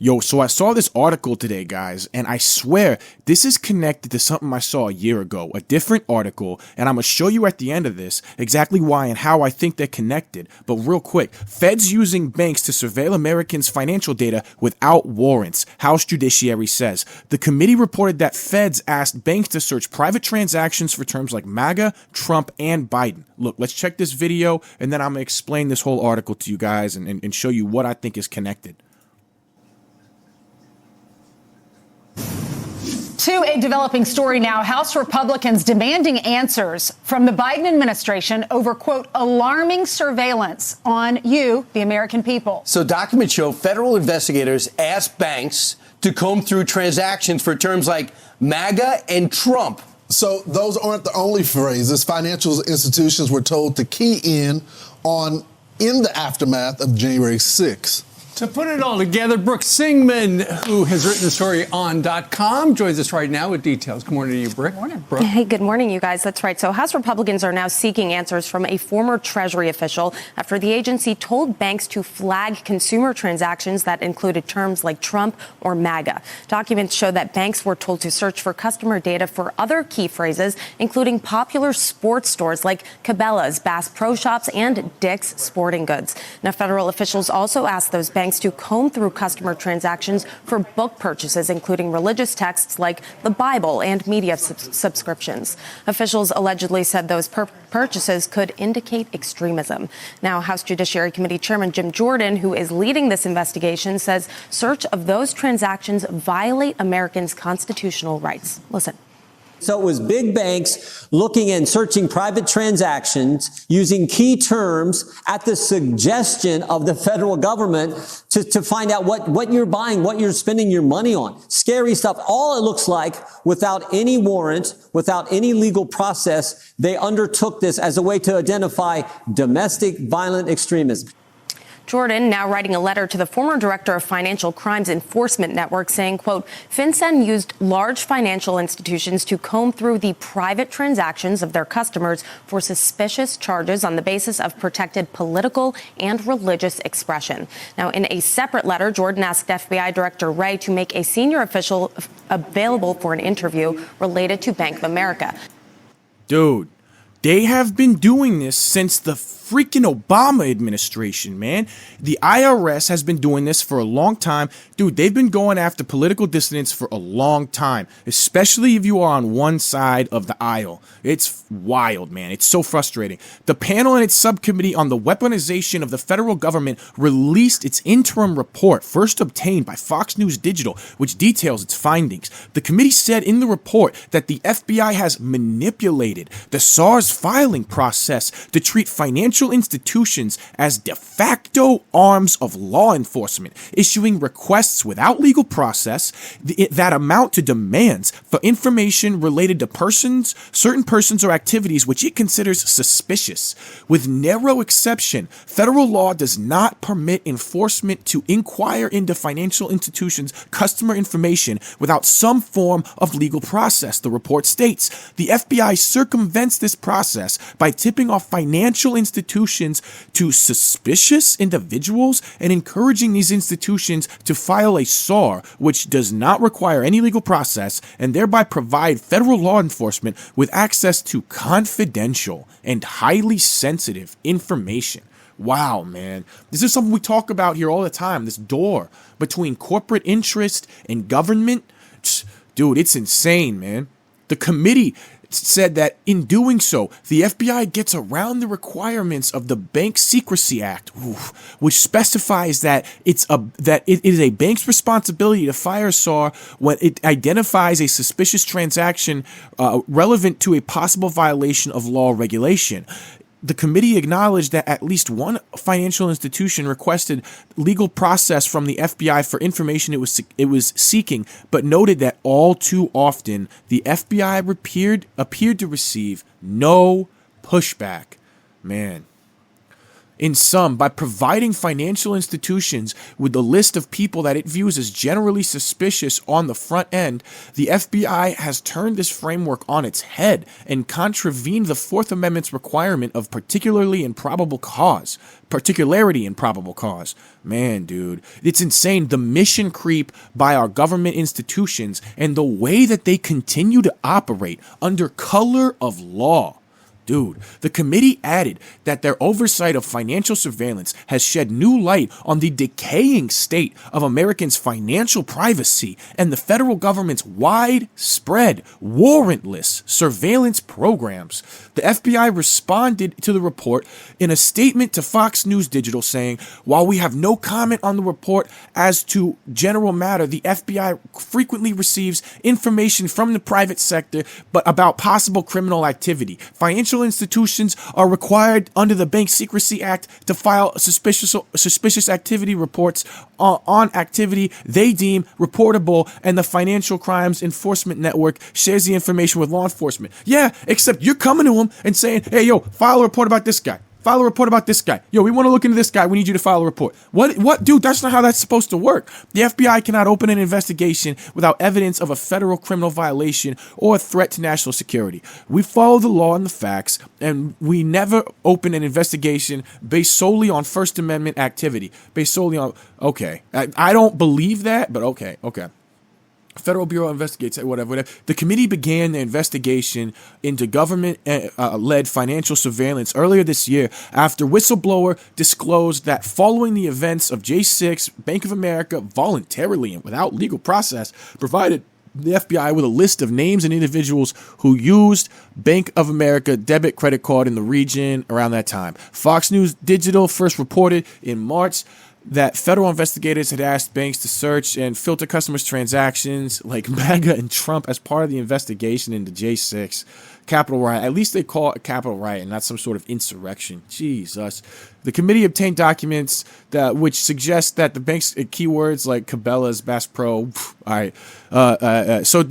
Yo, so I saw this article today, guys, and I swear this is connected to something I saw a year ago, a different article, and I'm going to show you at the end of this exactly why and how I think they're connected. But real quick, feds using banks to surveil Americans' financial data without warrants, House Judiciary says. The committee reported that feds asked banks to search private transactions for terms like MAGA, Trump, and Biden. Look, let's check this video, and then I'm going to explain this whole article to you guys and show you what I think is connected. To a developing story now, House Republicans demanding answers from the Biden administration over, quote, alarming surveillance on you, the American people. So documents show federal investigators asked banks to comb through transactions for terms like MAGA and Trump. So those aren't the only phrases financial institutions were told to key in the aftermath of January 6th. To put it all together, Brooke Singman, who has written the story on .com, joins us right now with details. Good morning to you, Brooke. Good morning. Brooke. Hey, good morning, you guys. That's right. So House Republicans are now seeking answers from a former Treasury official after the agency told banks to flag consumer transactions that included terms like Trump or MAGA. Documents show that banks were told to search for customer data for other key phrases, including popular sports stores like Cabela's, Bass Pro Shops, and Dick's Sporting Goods. Now, federal officials also asked those banks to comb through customer transactions for book purchases, including religious texts like the Bible and media subscriptions. Officials allegedly said those purchases could indicate extremism. Now, House Judiciary Committee Chairman Jim Jordan, who is leading this investigation, says search of those transactions violate Americans' constitutional rights. Listen. So it was big banks looking and searching private transactions using key terms at the suggestion of the federal government to find out what you're buying, what you're spending your money on. Scary stuff. All it looks like without any warrant, without any legal process, they undertook this as a way to identify domestic violent extremism. Jordan now writing a letter to the former director of Financial Crimes Enforcement Network saying, quote, FinCEN used large financial institutions to comb through the private transactions of their customers for suspicious charges on the basis of protected political and religious expression. Now, in a separate letter, Jordan asked FBI Director Wray to make a senior official available for an interview related to Bank of America. Dude, they have been doing this since the freaking Obama administration, man. The IRS has been doing this for a long time. Dude, they've been going after political dissidents for a long time, especially if you are on one side of the aisle. It's wild, man. It's so frustrating. The panel and its subcommittee on the weaponization of the federal government released its interim report, first obtained by Fox News Digital, which details its findings. The committee said in the report that the FBI has manipulated the SARS filing process to treat financial institutions as de facto arms of law enforcement, issuing requests without legal process that amount to demands for information related to certain persons or activities which it considers suspicious. With narrow exception, federal law does not permit enforcement to inquire into financial institutions' customer information without some form of legal process, the report states. The FBI circumvents this process by tipping off financial institutions to suspicious individuals and encouraging these institutions to file a SAR, which does not require any legal process, and thereby provide federal law enforcement with access to confidential and highly sensitive information. Wow, man. This is something we talk about here all the time, this door between corporate interest and government. Dude, it's insane, man. The committee said that in doing so, the FBI gets around the requirements of the Bank Secrecy Act, which specifies that it is a bank's responsibility to fire a SAR when it identifies a suspicious transaction relevant to a possible violation of law or regulation. The committee acknowledged that at least one financial institution requested legal process from the FBI for information it was seeking, but noted that all too often the FBI appeared to receive no pushback. Man, In sum, by providing financial institutions with the list of people that it views as generally suspicious on the front end, the FBI has turned this framework on its head and contravened the Fourth Amendment's requirement of particularity in probable cause. Man, dude, it's insane. The mission creep by our government institutions and the way that they continue to operate under color of law. Dude, the committee added that their oversight of financial surveillance has shed new light on the decaying state of Americans' financial privacy and the federal government's widespread, warrantless surveillance programs. The FBI responded to the report in a statement to Fox News Digital saying, while we have no comment on the report as to general matter, the FBI frequently receives information from the private sector but about possible criminal activity. Financial institutions are required under the Bank Secrecy Act to file suspicious activity reports on activity they deem reportable, and the Financial Crimes Enforcement Network shares the information with law enforcement. Yeah, except you're coming to them and saying, hey, yo, file a report about this guy. File a report about this guy. Yo, we want to look into this guy. We need you to file a report. What, dude? That's not how that's supposed to work. The FBI cannot open an investigation without evidence of a federal criminal violation or a threat to national security. We follow the law and the facts, and we never open an investigation based solely on First Amendment activity. Based solely on, okay. I don't believe that, but okay. Federal Bureau investigates whatever. The committee began the investigation into government-led financial surveillance earlier this year after whistleblower disclosed that following the events of J6, Bank of America voluntarily and without legal process provided the FBI with a list of names and individuals who used Bank of America debit credit card in the region around that time. Fox News Digital first reported in March that federal investigators had asked banks to search and filter customers' transactions like MAGA and Trump as part of the investigation into J6 Capitol riot. At least they call it a Capitol riot and not some sort of insurrection. Jesus. The committee obtained documents which suggest that the bank's keywords like Cabela's, Bass Pro. All right. So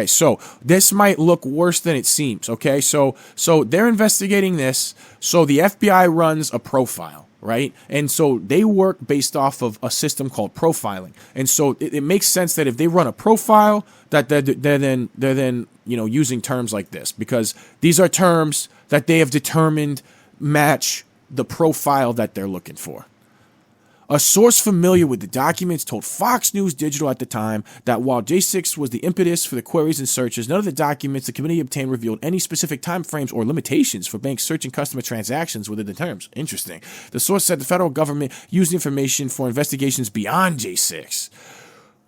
so this might look worse than it seems. Okay. So they're investigating this. So the FBI runs a profile. Right. And so they work based off of a system called profiling. And so it makes sense that if they run a profile, that they're then using terms like this, because these are terms that they have determined match the profile that they're looking for. A source familiar with the documents told Fox News Digital at the time that while J6 was the impetus for the queries and searches, none of the documents the committee obtained revealed any specific timeframes or limitations for banks searching customer transactions within the terms. Interesting. The source said the federal government used information for investigations beyond J6.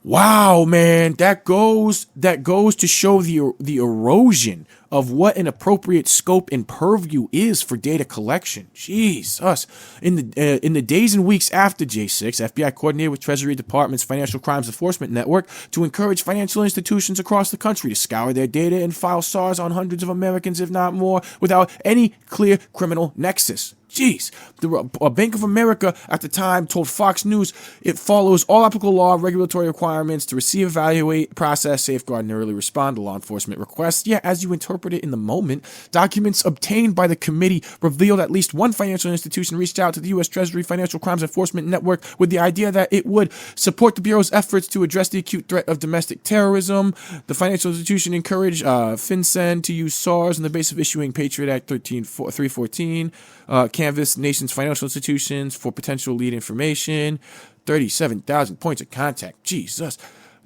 Wow, man, that goes to show the erosion of what an appropriate scope and purview is for data collection. Jesus. In the days and weeks after J6, FBI coordinated with Treasury Department's Financial Crimes Enforcement Network to encourage financial institutions across the country to scour their data and file SARs on hundreds of Americans, if not more, without any clear criminal nexus. Jeez. The Bank of America at the time told Fox News it follows all applicable law and regulatory requirements to receive, evaluate, process, safeguard, and early respond to law enforcement requests. Yeah, as you interpret it in the moment, documents obtained by the committee revealed at least one financial institution reached out to the U.S. Treasury Financial Crimes Enforcement Network with the idea that it would support the Bureau's efforts to address the acute threat of domestic terrorism. The financial institution encouraged FinCEN to use SARs on the basis of issuing Patriot Act 314, canvass nation's financial institutions for potential lead information. 37,000 points of contact. Jesus.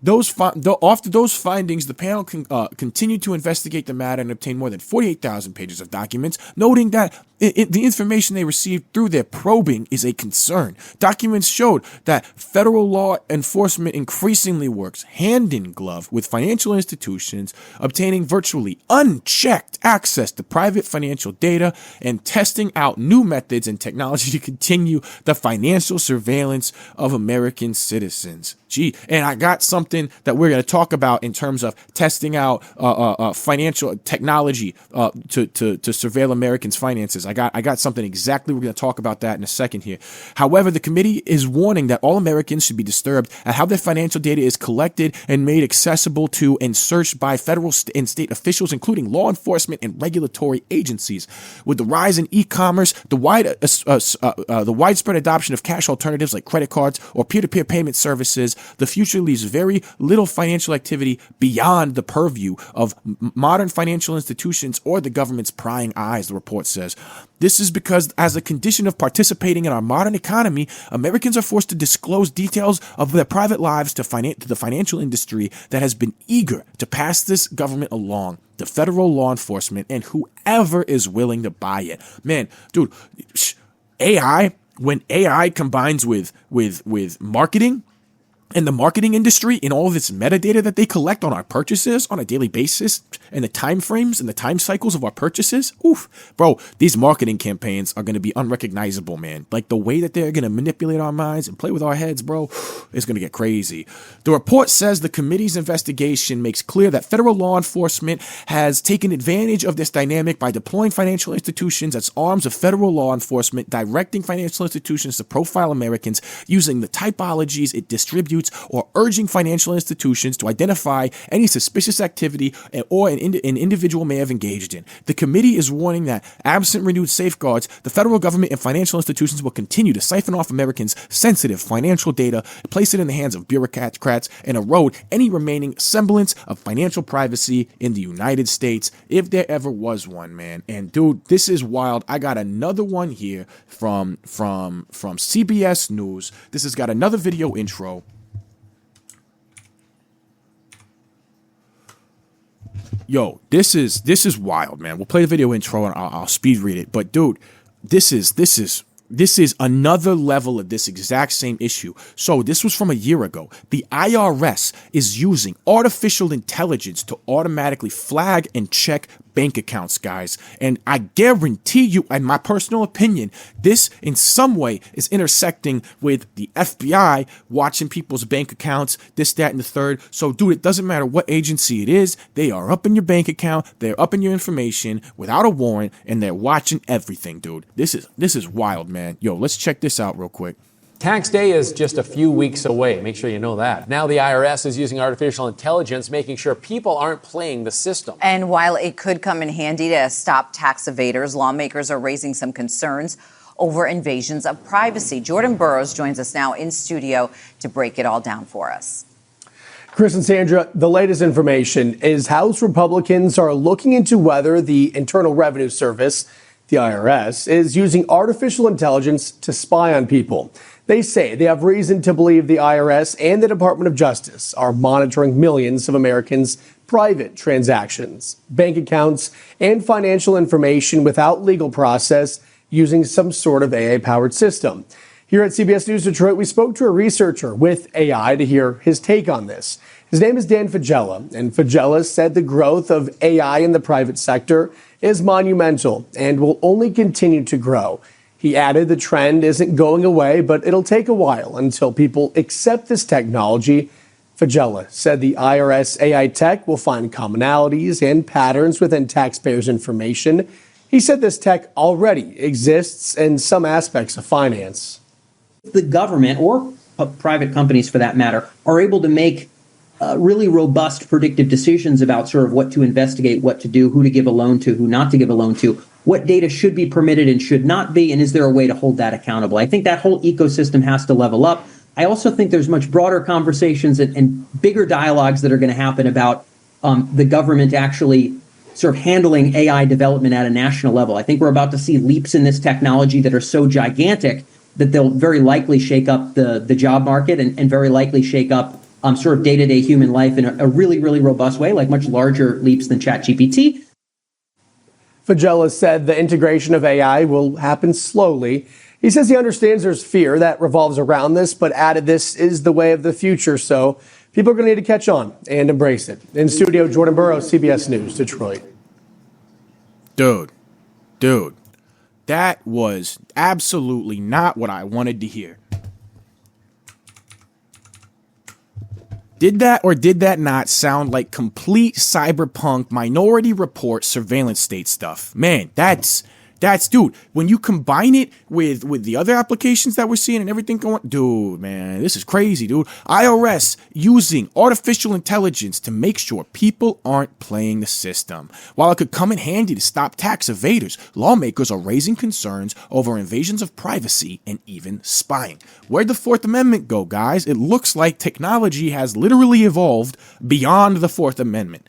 After those findings, the panel continued to investigate the matter and obtained more than 48,000 pages of documents, noting that the information they received through their probing is a concern. Documents showed that federal law enforcement increasingly works hand in glove with financial institutions, obtaining virtually unchecked access to private financial data and testing out new methods and technology to continue the financial surveillance of American citizens. And I got something that we're going to talk about in terms of testing out financial technology to surveil Americans' finances. I got something exactly. We're going to talk about that in a second here. However, the committee is warning that all Americans should be disturbed at how their financial data is collected and made accessible to and searched by federal and state officials, including law enforcement and regulatory agencies. With the rise in e-commerce, the widespread adoption of cash alternatives like credit cards or peer-to-peer payment services, the future leaves very little financial activity beyond the purview of modern financial institutions or the government's prying eyes, the report says. This is because, as a condition of participating in our modern economy, Americans are forced to disclose details of their private lives to the financial industry that has been eager to pass this government along, the federal law enforcement, and whoever is willing to buy it. Man, dude, AI, when AI combines with marketing, and the marketing industry in all of its metadata that they collect on our purchases on a daily basis and the time frames and the time cycles of our purchases, bro, these marketing campaigns are going to be unrecognizable, man. Like the way that they're going to manipulate our minds and play with our heads, bro, is going to get crazy. The report says the committee's investigation makes clear that federal law enforcement has taken advantage of this dynamic by deploying financial institutions as arms of federal law enforcement, directing financial institutions to profile Americans using the typologies it distributes, or urging financial institutions to identify any suspicious activity or an individual may have engaged in. The committee is warning that, absent renewed safeguards, the federal government and financial institutions will continue to siphon off Americans' sensitive financial data, place it in the hands of bureaucrats, and erode any remaining semblance of financial privacy in the United States, if there ever was one, man. And dude, this is wild. I got another one here from CBS News. This has got another video intro. Yo, this is wild, man. We'll play the video intro and I'll speed read it. But dude, this is another level of this exact same issue. So this was from a year ago. The IRS is using artificial intelligence to automatically flag and check bank accounts, guys. And I guarantee you, in my personal opinion, this in some way is intersecting with the FBI watching people's bank accounts, this, that, and the third. So, dude, it doesn't matter what agency it is. They are up in your bank account. They're up in your information without a warrant, and they're watching everything, dude. This is wild, man. Yo, let's check this out real quick. Tax day is just a few weeks away. Make sure you know that. Now the IRS is using artificial intelligence, making sure people aren't playing the system. And while it could come in handy to stop tax evaders, lawmakers are raising some concerns over invasions of privacy. Jordan Burroughs joins us now in studio to break it all down for us. Chris and Sandra, the latest information is House Republicans are looking into whether the Internal Revenue Service, the IRS, is using artificial intelligence to spy on people. They say they have reason to believe the IRS and the Department of Justice are monitoring millions of Americans' private transactions, bank accounts, and financial information without legal process using some sort of AI-powered system. Here at CBS News Detroit, we spoke to a researcher with AI to hear his take on this. His name is Dan Fagella, and Fagella said the growth of AI in the private sector is monumental and will only continue to grow. He added the trend isn't going away, but it'll take a while until people accept this technology. Fagella said the IRS AI tech will find commonalities and patterns within taxpayers' information. He said this tech already exists in some aspects of finance. The government, or private companies for that matter, are able to make really robust predictive decisions about sort of what to investigate, what to do, who to give a loan to, who not to give a loan to, what data should be permitted and should not be, and is there a way to hold that accountable? I think that whole ecosystem has to level up. I also think there's much broader conversations and bigger dialogues that are going to happen about the government actually sort of handling AI development at a national level. I think we're about to see leaps in this technology that are so gigantic that they'll very likely shake up the job market and very likely shake up sort of day-to-day human life in a really, really robust way, like much larger leaps than ChatGPT. Fagella said the integration of AI will happen slowly. He says he understands there's fear that revolves around this, but added this is the way of the future, so people are going to need to catch on and embrace it. In studio, Jordan Burroughs, CBS News, Detroit. Dude, that was absolutely not what I wanted to hear. Did that or did that not sound like complete cyberpunk Minority Report surveillance state stuff? Man, that's dude, when you combine it with the other applications that we're seeing and everything going, dude, man, this is crazy, dude. IRS using artificial intelligence to make sure people aren't playing the system. While it could come in handy to stop tax evaders, lawmakers are raising concerns over invasions of privacy and even spying. Where'd the Fourth Amendment go, guys? It looks like technology has literally evolved beyond the Fourth Amendment.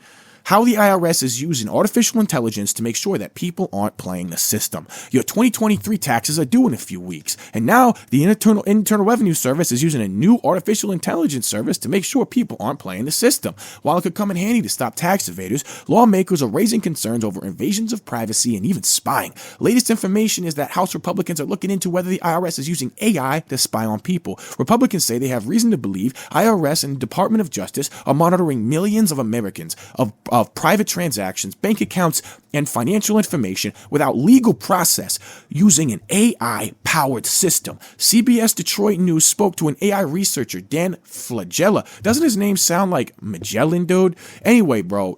How the IRS is using artificial intelligence to make sure that people aren't playing the system. Your 2023 taxes are due in a few weeks, and now the Internal Revenue Service is using a new artificial intelligence service to make sure people aren't playing the system. While it could come in handy to stop tax evaders, lawmakers are raising concerns over invasions of privacy and even spying. Latest information is that House Republicans are looking into whether the IRS is using AI to spy on people. Republicans say they have reason to believe IRS and Department of Justice are monitoring millions of Americans of private transactions, bank accounts, and financial information without legal process using an AI-powered system. CBS Detroit News spoke to an AI researcher, Dan Flagella. Doesn't his name sound like Magellan, dude? Anyway, bro,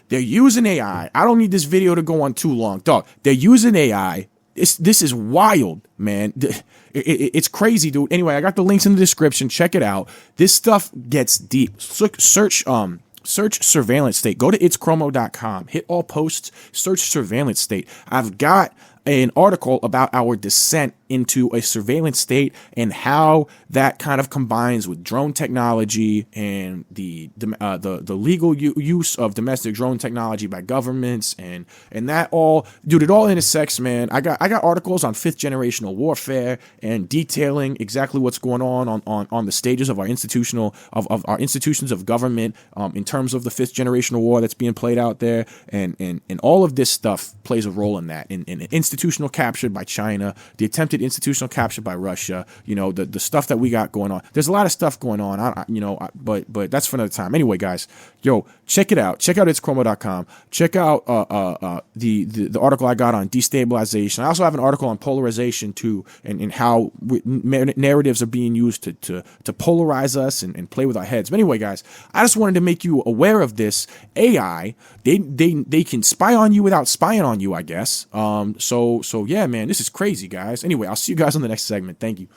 they're using AI. I don't need this video to go on too long. Dog, they're using AI. This is wild, man. It's crazy, dude. Anyway, I got the links in the description. Check it out. This stuff gets deep. Search surveillance state. Go to itschromo.com. Hit all posts. Search surveillance state. I've got an article about our descent into a surveillance state and how that kind of combines with drone technology and the legal use of domestic drone technology by governments and that all, dude, it all intersects, man. I got articles on 5th generational warfare and detailing exactly what's going on the stages of our institutions of government in terms of the 5th generational war that's being played out there, and all of this stuff plays a role in that, in institutional capture by China, the attempted institutional capture by Russia, the stuff that we got going on. There's a lot of stuff going on, but that's for another time. Anyway, guys, check it out. Check out itschromo.com. Check out the article I got on destabilization. I also have an article on polarization too, and how narratives are being used to polarize us and play with our heads. But anyway, guys, I just wanted to make you aware of this. AI, they can spy on you without spying on you, I guess. So yeah, man, this is crazy, guys. Anyway, I'll see you guys on the next segment. Thank you.